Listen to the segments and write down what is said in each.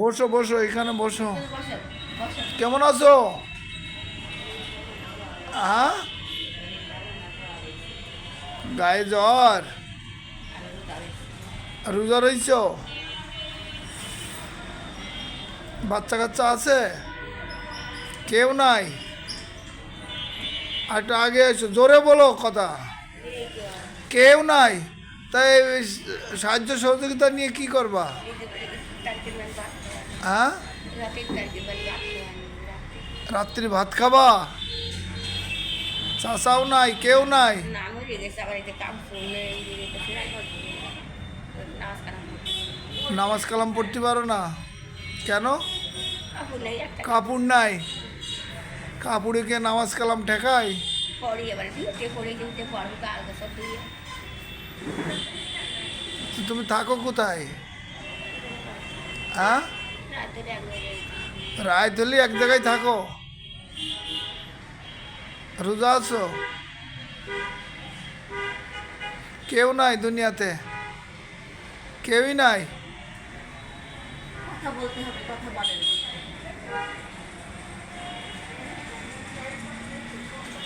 বসো বসো, এখানে বসো। কেমন আছো? হ্যাঁ, গায়ে জ্বর? রোজা রইছ? বাচ্চা কাচ্চা আছে? কেউ নাই? আর একটু আগে এসো, জোরে বলো কথা। কেউ নাই? তাই সাহায্য সহযোগিতা নিয়ে কি করবা? হ্যাঁ, রাত্রি ভাত খাবা? চাচাও নাই, কেউ নাই? নামাজ কালাম পড়তে পারো না কেন? কাপড় নাই? কাপড়ে কে নামাজ কালাম ঠেকায়? তো তুমি থাকো কোথায়? হ্যাঁ, রায় হলে এক জায়গায় থাকো? রোজা আছো? কেউ নাই দুনিয়াতে? কেউই নাই?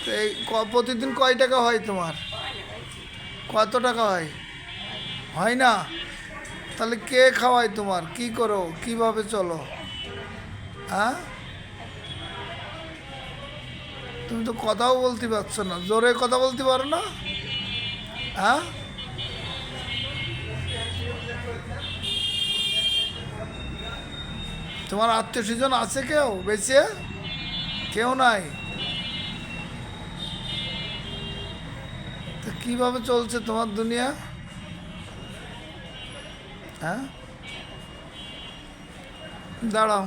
তো এই প্রতিদিন কয় টাকা হয় তোমার? কত টাকা হয়? হয় না? তাহলে কে খাওয়ায় তোমার? কি করো, কিভাবে চলো? হ্যাঁ, তুমি তো কথাও বলতে পারছো না, জোরে কথা বলতে পারো না? হ্যাঁ, তোমার আত্মীয় স্বজন আছে কেউ বেঁচে? কেউ নাই? তো কিভাবে চলছে তোমার দুনিয়া? হ্যাঁ, দাঁড়াও।